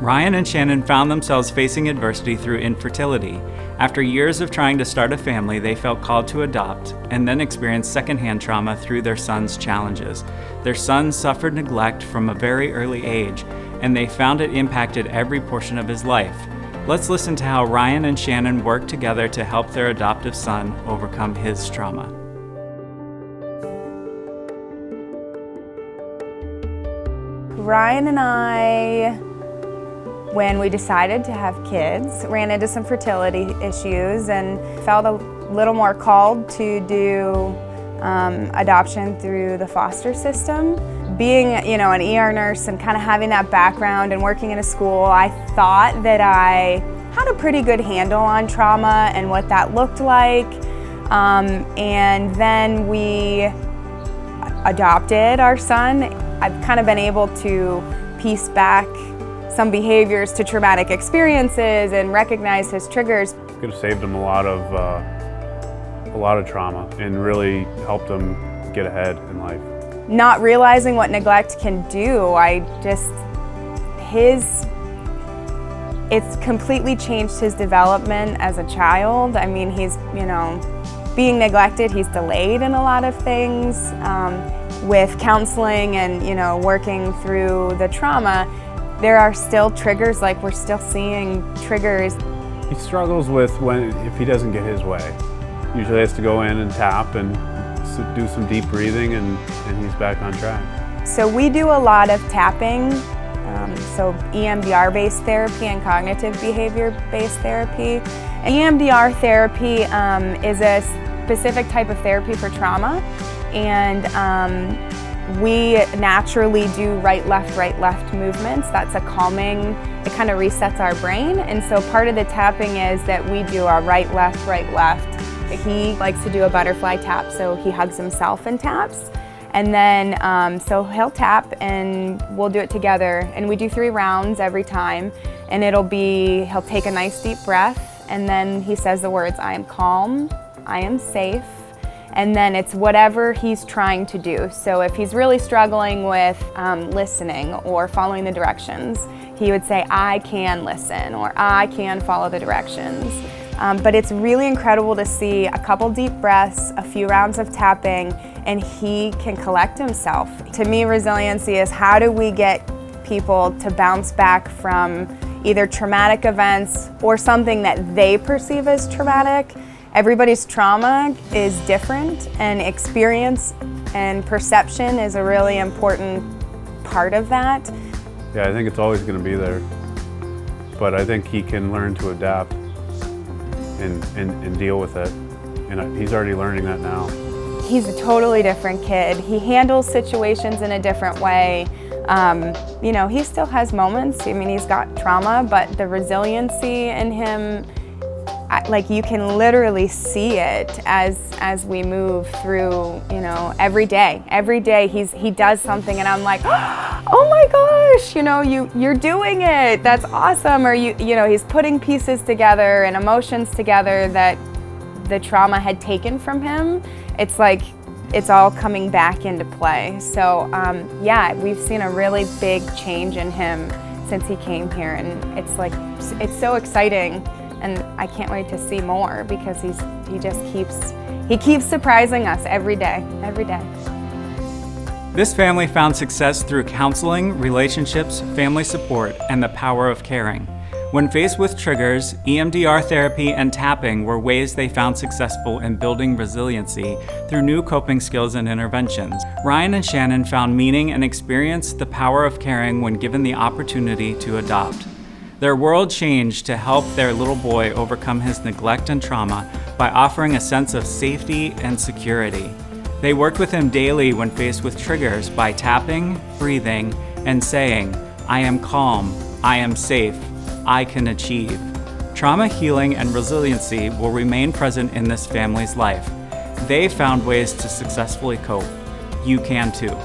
Ryan and Shannon found themselves facing adversity through infertility. After years of trying to start a family, they felt called to adopt and then experienced secondhand trauma through their son's challenges. Their son suffered neglect from a very early age, and they found it impacted every portion of his life. Let's listen to how Ryan and Shannon worked together to help their adoptive son overcome his trauma. Ryan and I, when we decided to have kids, ran into some fertility issues and felt a little more called to do adoption through the foster system. Being, an ER nurse and kind of having that background and working in a school, I thought that I had a pretty good handle on trauma and what that looked like. And then we adopted our son. I've kind of been able to piece back some behaviors to traumatic experiences and recognize his triggers. Could have saved him a lot of trauma and really helped him get ahead in life. Not realizing what neglect can do, it's completely changed his development as a child. I mean, he's, being neglected, he's delayed in a lot of things. With counseling and, working through the trauma, there are still triggers, like we're still seeing triggers. He struggles with if he doesn't get his way. Usually has to go in and tap and do some deep breathing and he's back on track. So we do a lot of tapping, so EMDR-based therapy and cognitive behavior-based therapy. EMDR therapy is a specific type of therapy for trauma, and we naturally do right, left movements. That's a calming, it kind of resets our brain. And so part of the tapping is that we do our right, left. He likes to do a butterfly tap, so he hugs himself and taps. And then, so he'll tap and we'll do it together. And we do 3 rounds every time. And he'll take a nice deep breath, and then he says the words, I am calm, I am safe. And then it's whatever he's trying to do. So if he's really struggling with listening or following the directions, he would say, I can listen, or I can follow the directions. But it's really incredible to see a couple deep breaths, a few rounds of tapping, and he can collect himself. To me, resiliency is how do we get people to bounce back from either traumatic events or something that they perceive as traumatic. Everybody's trauma is different, and experience and perception is a really important part of that. Yeah, I think it's always going to be there, but I think he can learn to adapt and deal with it, and he's already learning that now. He's a totally different kid. He handles situations in a different way. He still has moments. I mean, he's got trauma, but the resiliency in him, like you can literally see it as we move through, every day. Every day he does something and I'm like, oh my gosh, you're doing it. That's awesome. Or he's putting pieces together and emotions together that the trauma had taken from him. It's like it's all coming back into play. So we've seen a really big change in him since he came here, and it's so exciting. And I can't wait to see more because he keeps surprising us every day. This family found success through counseling, relationships, family support, and the power of caring. When faced with triggers, EMDR therapy and tapping were ways they found successful in building resiliency through new coping skills and interventions. Ryan and Shannon found meaning and experienced the power of caring when given the opportunity to adopt. Their world changed to help their little boy overcome his neglect and trauma by offering a sense of safety and security. They worked with him daily when faced with triggers by tapping, breathing, and saying, I am calm, I am safe, I can achieve. Trauma healing and resiliency will remain present in this family's life. They found ways to successfully cope. You can too.